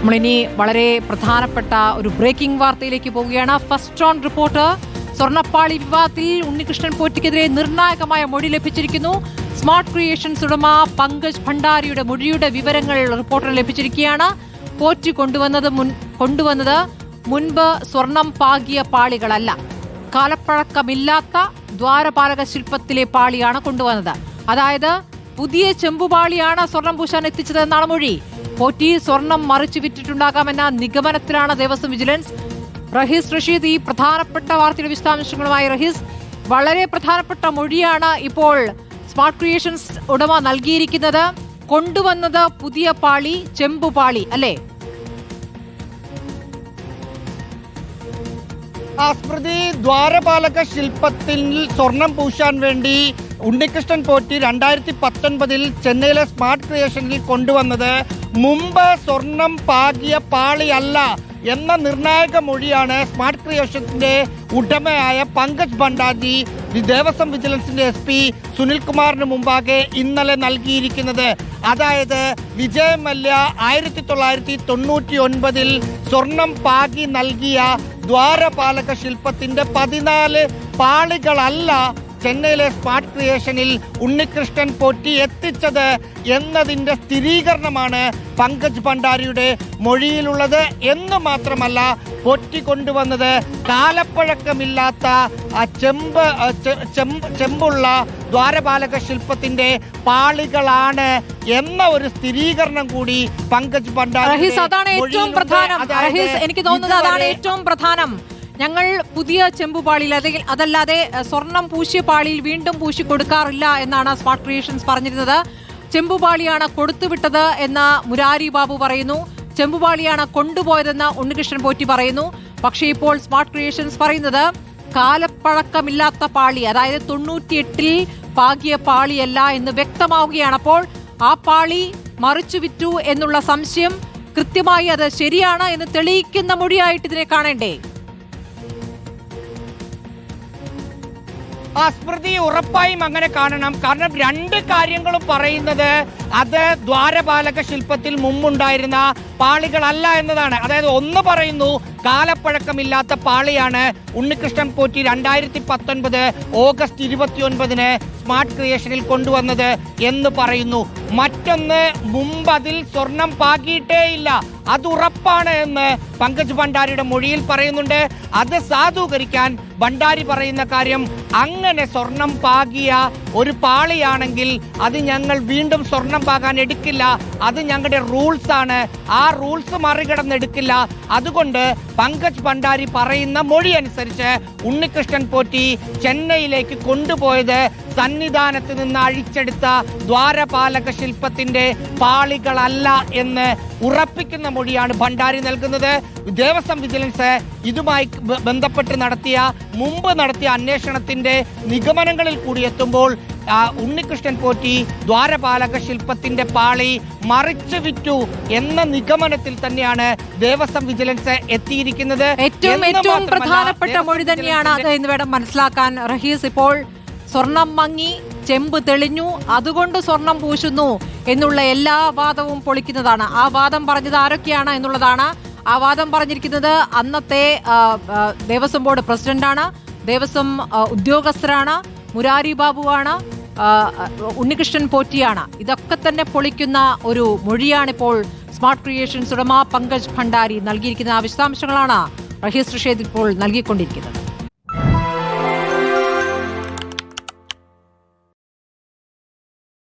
നമ്മളിനി വളരെ പ്രധാനപ്പെട്ട ഒരു ബ്രേക്കിംഗ് വാർത്തയിലേക്ക് പോവുകയാണ്. ഫസ്റ്റ് ഓൺ റിപ്പോർട്ടർ സ്വർണ്ണപ്പാളി വിവാദത്തിൽ ഉണ്ണികൃഷ്ണൻ പോറ്റിക്കെതിരെ നിർണായകമായ മൊഴി ലഭിച്ചിരിക്കുന്നു. സ്മാർട്ട് ക്രിയേഷൻസ് ഉടമ പങ്കജ് ഭണ്ഡാരിയുടെ മൊഴിയുടെ വിവരങ്ങൾ റിപ്പോർട്ടറിന് ലഭിച്ചിരിക്കുകയാണ്. പോറ്റി കൊണ്ടുവന്നത് മുൻപ് സ്വർണം പാകിയ പാളികളല്ല, കാലപ്പഴക്കമില്ലാത്ത ദ്വാരപാലക ശില്പത്തിലെ പാളിയാണ് കൊണ്ടുവന്നത്. അതായത് പുതിയ ചെമ്പുപാളിയാണ് സ്വർണം പൂശാൻ എത്തിച്ചതെന്നാണ് മൊഴി. പോറ്റി സ്വർണം മറിച്ചു വിറ്റിട്ടുണ്ടാകാമെന്ന നിഗമനത്തിലാണ് ദേവസ്വം വിജിലൻസ്. റഹീസ് റഷീദ് ഈ പ്രധാനപ്പെട്ട വാർത്തയുടെ വിശദാംശങ്ങളുമായി. റഹീസ്, വളരെ പ്രധാനപ്പെട്ട മൊഴിയാണ് ഇപ്പോൾ സ്മാർട്ട് ക്രിയേഷൻസ് ഉടമ നൽകിയിരിക്കുന്നത്. കൊണ്ടുവന്നത് പുതിയ പാളി, ചെമ്പുപാളി അല്ലേ? സ്മൃതി, ദ്വാരപാലക ശില്പത്തിൽ സ്വർണം പൂശാൻ വേണ്ടി ഉണ്ണികൃഷ്ണൻ പോറ്റി 2019 ചെന്നൈയിലെ സ്മാർട്ട് ക്രിയേഷനിൽ കൊണ്ടുവന്നത് മുമ്പ് സ്വർണം പാകിയ പാളിയല്ല എന്ന നിർണായക മൊഴിയാണ് സ്മാർട്ട് ക്രിയേഷന്റെ ഉടമയായ പങ്കജ് ഭണ്ഡാരി ദേവസ്വം വിജിലൻസിന്റെ SP സുനിൽകുമാറിന് മുമ്പാകെ ഇന്നലെ നൽകിയിരിക്കുന്നത്. അതായത് വിജയ് മല്യ 1999 സ്വർണം പാകി നൽകിയ ദ്വാരപാലക ശില്പത്തിന്റെ 14 പാളികളല്ല ചെന്നൈയിലെ സ്മാർട്ട് ക്രിയേഷനിൽ ഉണ്ണികൃഷ്ണൻ പോറ്റി എത്തിച്ചത് എന്നതിൻ്റെ സ്ഥിരീകരണമാണ് പങ്കജ് ഭണ്ഡാരിയുടെ മൊഴിയിലുള്ളത്. എന്ന് മാത്രമല്ല, പോറ്റി കൊണ്ടുവന്നത് കാലപ്പഴക്കമില്ലാത്ത ചെമ്പുള്ള ദ്വാരപാലക ശില്പത്തിന്റെ പാളികളാണ് എന്ന ഒരു സ്ഥിരീകരണം കൂടി പങ്കജ് ഭണ്ഡാരി. എനിക്ക് തോന്നുന്നത് അതാണ് ഏറ്റവും പ്രധാനം. ഞങ്ങൾ പുതിയ ചെമ്പുപാളിയിൽ അതല്ലാതെ സ്വർണം പൂശിയ പാളിയിൽ വീണ്ടും പൂശി കൊടുക്കാറില്ല എന്നാണ് സ്മാർട്ട് ക്രിയേഷൻസ് പറഞ്ഞിരുന്നത്. ചെമ്പുപാളിയാണ് കൊടുത്തുവിട്ടത് എന്ന് മുരാരി ബാബു പറയുന്നു. ചെമ്പുപാളിയാണ് കൊണ്ടുപോയതെന്ന് ഉണ്ണികൃഷ്ണൻ പോറ്റി പറയുന്നു. പക്ഷേ ഇപ്പോൾ സ്മാർട്ട് ക്രിയേഷൻസ് പറയുന്നത് കാലപ്പഴക്കമില്ലാത്ത പാളി, അതായത് 98 പാകിയ പാളിയല്ല എന്ന് വ്യക്തമാവുകയാണ്. അപ്പോൾ ആ പാളി മറിച്ചു വിറ്റു എന്നുള്ള സംശയം കൃത്യമായി അത് ശരിയാണ് എന്ന് തെളിയിക്കുന്ന മൊഴിയായിട്ട് ഇതിനെ കാണേണ്ടേ? സ്മൃതി, ഉറപ്പായും അങ്ങനെ കാണണം. കാരണം രണ്ട് കാര്യങ്ങളും പറയുന്നത് അത് ദ്വാരപാലക ശില്പത്തിൽ മുമ്പുണ്ടായിരുന്ന പാളികളല്ല എന്നതാണ്. അതായത് ഒന്ന് പറയുന്നു കാലപ്പഴക്കമില്ലാത്ത പാളിയാണ് ഉണ്ണികൃഷ്ണൻ പോറ്റി 2019 ഓഗസ്റ്റ് 29 സ്മാർട്ട് ക്രിയേഷനിൽ കൊണ്ടുവന്നത് എന്ന് പറയുന്നു. മറ്റൊന്ന്, മുമ്പ് അതിൽ സ്വർണം പാകിയിട്ടേയില്ല, അത് ഉറപ്പാണ് എന്ന് പങ്കജ് ഭണ്ഡാരിയുടെ മൊഴിയിൽ പറയുന്നുണ്ട്. അത് സാധൂകരിക്കാൻ ഭണ്ഡാരി പറയുന്ന കാര്യം, അങ്ങനെ സ്വർണം പാകിയ ഒരു പാളിയാണെങ്കിൽ അത് ഞങ്ങൾ വീണ്ടും സ്വർണം പാകാൻ എടുക്കില്ല, അത് ഞങ്ങളുടെ റൂൾസ് ആണ്, ആ റൂൾസ് മറികടന്നെടുക്കില്ല. അതുകൊണ്ട് പങ്കജ് ഭണ്ഡാരി പറയുന്ന മൊഴി അനുസരിച്ച് ഉണ്ണികൃഷ്ണൻ പോറ്റി ചെന്നൈയിലേക്ക് കൊണ്ടുപോയത് സന്നിധാനത്ത് നിന്ന് അഴിച്ചെടുത്ത ദ്വാരപാലക ശില്പത്തിന്റെ പാളികളല്ല എന്ന് ഉറപ്പിക്കുന്ന മൊഴിയാണ് ഭണ്ഡാരി നൽകുന്നത്. ദേവസ്വം വിജിലൻസ് ഇതുമായി ബന്ധപ്പെട്ട് മുമ്പ് നടത്തിയ അന്വേഷണത്തിന്റെ നിഗമനങ്ങളിൽ കൂടി എത്തുമ്പോൾ ഉണ്ണികൃഷ്ണൻ പോറ്റി ദ്വാരപാലക ശില്പത്തിന്റെ പാളി മറിച്ചു വിറ്റു എന്ന നിഗമനത്തിൽ തന്നെയാണ് ദേവസ്വം വിജിലൻസ് എത്തിയിരിക്കുന്നത്. ഏറ്റവും പ്രധാനപ്പെട്ട മൊഴി തന്നെയാണ് അത് എന്ന് വേണം മനസ്സിലാക്കാൻ. റഹീസ്, ഇപ്പോൾ സ്വർണം മങ്ങി, ചെമ്പ് തെളിഞ്ഞു, അതുകൊണ്ട് സ്വർണം പൂശുന്നു എന്നുള്ള എല്ലാ വാദവും പൊളിക്കുന്നതാണ്. ആ വാദം പറഞ്ഞത് ആരൊക്കെയാണ് എന്നുള്ളതാണ്. ആ വാദം പറഞ്ഞിരിക്കുന്നത് അന്നത്തെ ദേവസ്വം ബോർഡ് പ്രസിഡന്റാണ്, ദേവസ്വം ഉദ്യോഗസ്ഥരാണ്, മുരാരി ബാബുവാണ്, ഉണ്ണികൃഷ്ണൻ പോറ്റിയാണ്. ഇതൊക്കെ തന്നെ പൊളിക്കുന്ന ഒരു മൊഴിയാണിപ്പോൾ സ്മാർട്ട് ക്രിയേഷൻസ് ഉടമ പങ്കജ് ഭണ്ഡാരി നൽകിയിരിക്കുന്ന വിശദാംശങ്ങളാണ് റഹീസ് റഷീദ് ഇപ്പോൾ നൽകിക്കൊണ്ടിരിക്കുന്നത്.